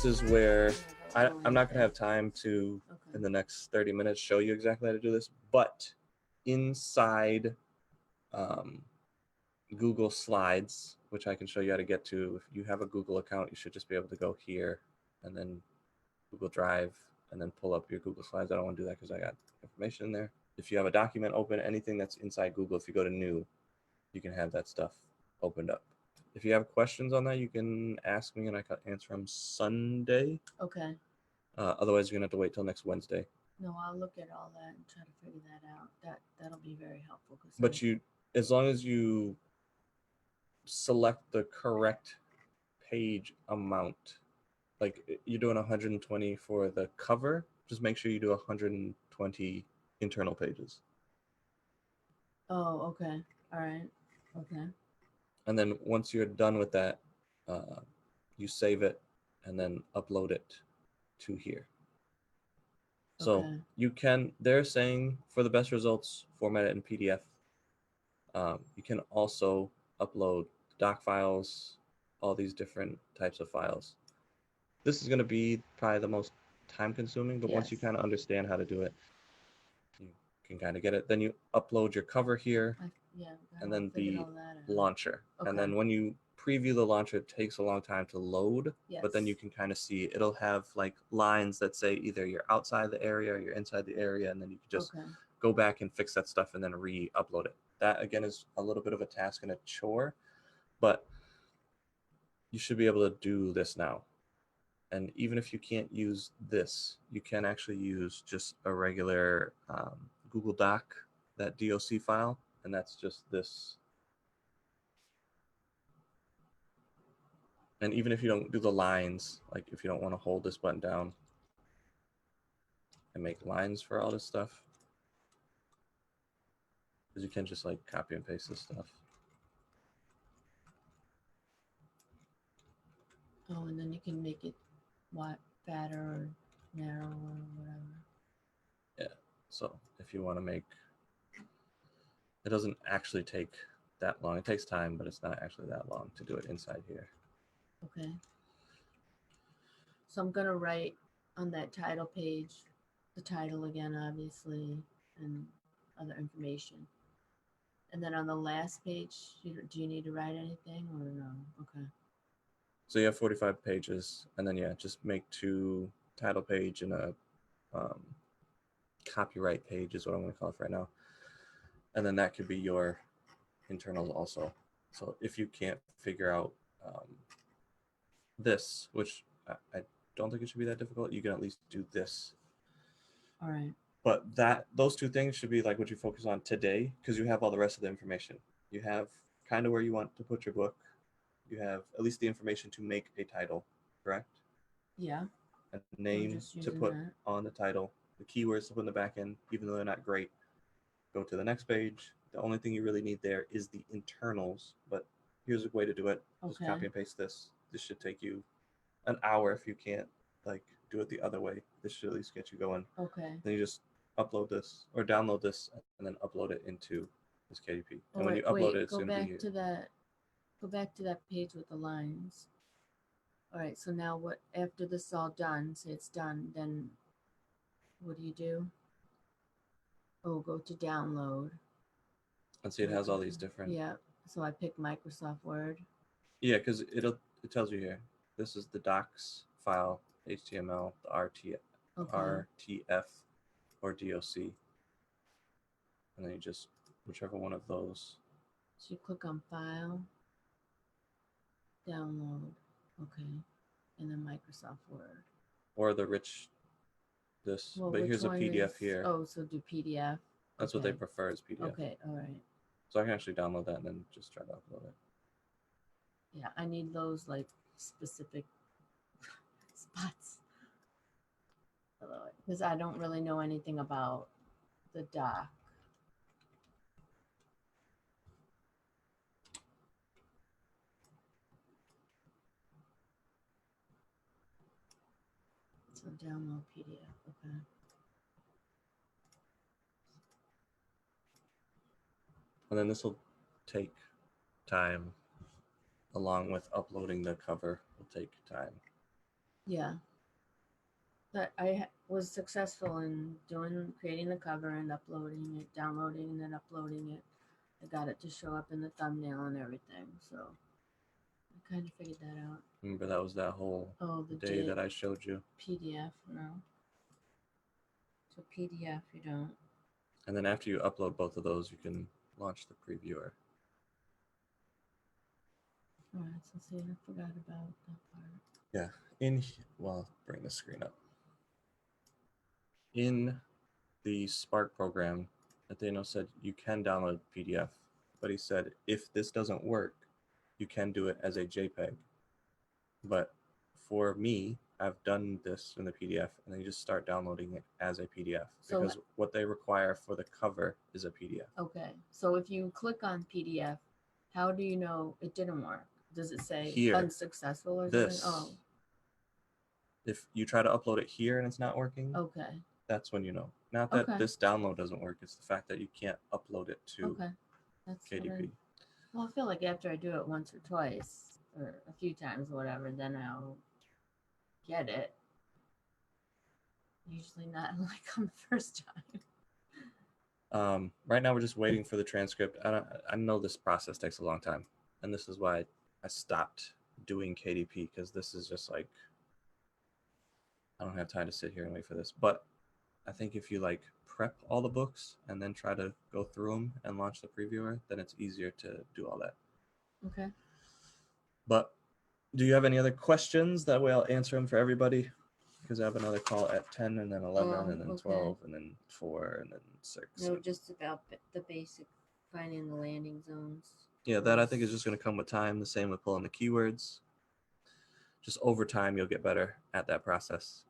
this is where I'm not going to have time to, Okay. in the next 30 minutes, show you exactly how to do this, but inside Google Slides, which I can show you how to get to. If you have a Google account, you should just be able to go here and then Google Drive and then pull up your Google Slides. I don't want to do that because I got information in there. If you have a document open, anything that's inside Google, if you go to New, you can have that stuff opened up. If you have questions on that, you can ask me and I can answer them Sunday. Okay. Otherwise, you're going to have to wait till next Wednesday. No, I'll look at all that and try to figure that out. That'll be very helpful. But as long as you select the correct page amount, like you're doing 120 for the cover, just make sure you do 120 internal pages. Oh, okay. All right. Okay. And then once you're done with that, you save it and then upload it to here. So they're saying for the best results, format it in PDF. You can also upload doc files, all these different types of files. This is going to be probably the most time consuming, but once you kind of understand how to do it, you can kind of get it. Then you upload your cover here, and then the launcher. Okay. And then when you preview the launcher, it takes a long time to load, but then you can kind of see it'll have like lines that say either you're outside the area or you're inside the area, and then you can just go back and fix that stuff and then re-upload it. That again is a little bit of a task and a chore, but you should be able to do this now. And even if you can't use this, you can actually use just a regular Google Doc, that DOC file, and that's just this. And even if you don't do the lines, like if you don't want to hold this button down and make lines for all this stuff, because you can just like copy and paste this stuff. Oh, and then you can make it fatter or narrow or whatever. Yeah, so if you want to make, it doesn't actually take that long. It takes time, but it's not actually that long to do it inside here. Okay. So I'm going to write on that title page, the title again, obviously, and other information. And then on the last page, do you need to write anything or no? Okay. So you have 45 pages, and then just make 2 title page and a copyright page is what I'm going to call it for right now. And then that could be your internals also. So if you can't figure out this, which I don't think it should be that difficult, you can at least do this. All right. But those 2 things should be like what you focus on today, because you have all the rest of the information. You have kind of where you want to put your book. You have at least the information to make a title, correct? Yeah. A name to put on the title, the keywords to put in the back end, even though they're not great. Go to the next page. The only thing you really need there is the internals, but here's a way to do it. Just copy and paste this. This should take you an hour if you can't like do it the other way. This should at least get you going. Okay. Then you just upload this or download this and then upload it into this KDP. And when you upload it, it's going to be here. Go back to that page with the lines. All right, so now what, after this is all done, say it's done, then what do? Oh, go to download. And see, it has all these different. Yeah, so I pick Microsoft Word. Yeah, because it tells you here. This is the docs file, HTML, the RTF, or DOC. And then you just, whichever one of those. So you click on File, Download, okay, and then Microsoft Word. Or the rich, this, well, but here's a PDF here. Oh, so do PDF. That's what they prefer is PDF. Okay, all right. So I can actually download that and then just try to upload it. Yeah, I need those like specific spots. Because I don't really know anything about the doc. So download PDF, okay. And then this will take time, along with uploading the cover will take time. Yeah. That was successful in creating the cover and uploading it, downloading and then uploading it. I got it to show up in the thumbnail and everything. So I kind of figured that out. Remember that was that whole The day that I showed you. PDF, no. So PDF, you don't. And then after you upload both of those, you can launch the previewer. All right, so see, I forgot about that part. Yeah, well, bring the screen up. In the Spark program, Atheno said you can download PDF, but he said if this doesn't work, you can do it as a JPEG. But for me, I've done this in the PDF, and then you just start downloading it as a PDF because what they require for the cover is a PDF. Okay, so if you click on PDF, how do you know it didn't work? Does it say here, unsuccessful or this, something? Oh. If you try to upload it here and it's not working, okay, that's when you know. Not that this download doesn't work, it's the fact that you can't upload it to that's KDP. Well, I feel like after I do it once or twice, or a few times or whatever, then I'll get it. Usually not like on the first time. Right now we're just waiting for the transcript. I know this process takes a long time, and this is why I stopped doing KDP, because this is just like, I don't have time to sit here and wait for this. But I think if you like prep all the books and then try to go through them and launch the previewer, then it's easier to do all that. Okay. But do you have any other questions? That way I'll answer them for everybody, because I have another call at 10 and then 11 and then 12 and then 4 and then 6. No, just about the basic finding the landing zones. Yeah, that I think is just going to come with time. The same with pulling the keywords. Just over time, you'll get better at that process.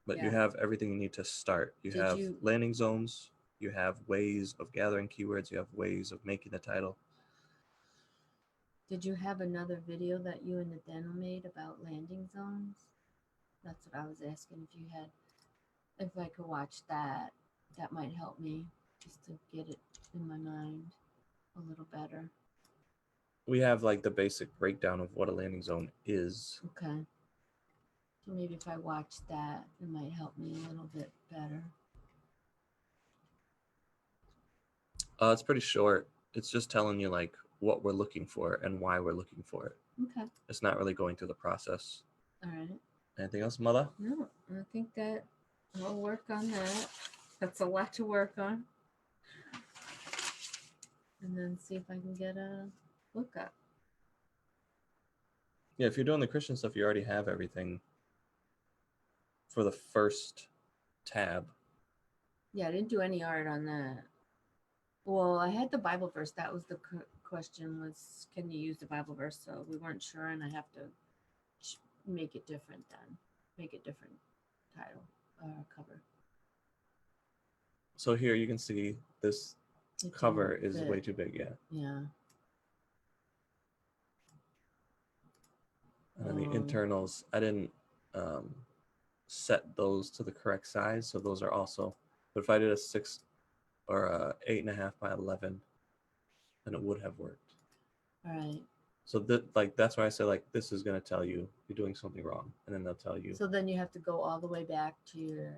But you have everything you need to start. You have landing zones. You have ways of gathering keywords. You have ways of making the title. Did you have another video that you and Nathaniel made about landing zones? That's what I was asking, if you had, if I could watch that. That might help me just to get it in my mind a little better. We have like the basic breakdown of what a landing zone is. Okay. So maybe if I watch that, it might help me a little bit better. It's pretty short. It's just telling you like what we're looking for and why we're looking for it. Okay. It's not really going through the process. All right. Anything else, Mother? No, I think that I'll work on that. That's a lot to work on. And then see if I can get a lookup. Yeah, if you're doing the Christian stuff, you already have everything for the first tab. Yeah, I didn't do any art on that. Well, I had the Bible verse. That was the question, was can you use the Bible verse? So we weren't sure, and I have to make it different then. Make it different title or cover. So here you can see this cover is way too big, yeah. Yeah. And then the internals, I didn't set those to the correct size, so those are also, but if I did a 6 or a 8.5 by 11, then it would have worked. All right. So that's why I say like this is going to tell you you're doing something wrong, and then they'll tell you. So then you have to go all the way back to your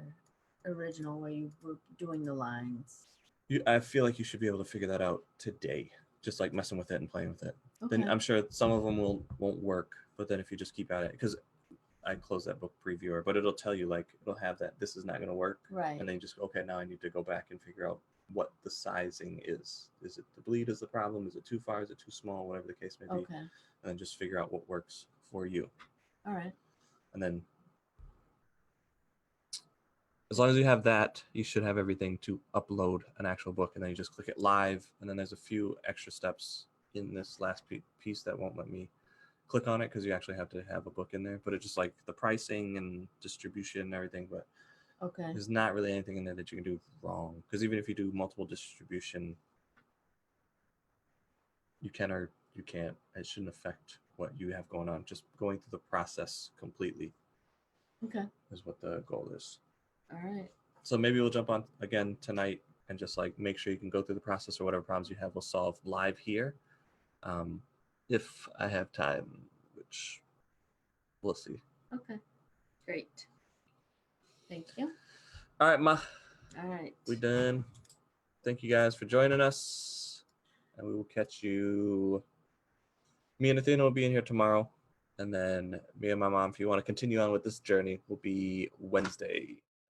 original where you were doing the lines. I feel like you should be able to figure that out today, just like messing with it and playing with it. Okay. Then I'm sure some of them won't work, but then if you just keep at it, because I closed that book previewer, but it'll tell you like it'll have that this is not going to work, right? And then you just okay, now I need to go back and figure out what the sizing is. Is it the bleed is the problem? Is it too far? Is it too small? Whatever the case may be. Okay. And then just figure out what works for you. All right. And then as long as you have that, you should have everything to upload an actual book, and then you just click it live, and then there's a few extra steps in this last piece that won't let me click on it because you actually have to have a book in there, but it's just like the pricing and distribution and everything, but okay, there's not really anything in there that you can do wrong, because even if you do multiple distribution, you can or you can't. It shouldn't affect what you have going on. Just going through the process completely is what the goal is. All right. So maybe we'll jump on again tonight and just like make sure you can go through the process, or whatever problems you have we'll solve live here. If I have time, which we'll see. Okay. Great. Thank you. All right, Ma. All right. We done. Thank you guys for joining us. And we will catch you. Me and Athena will be in here tomorrow. And then me and my mom, if you want to continue on with this journey, will be Wednesday.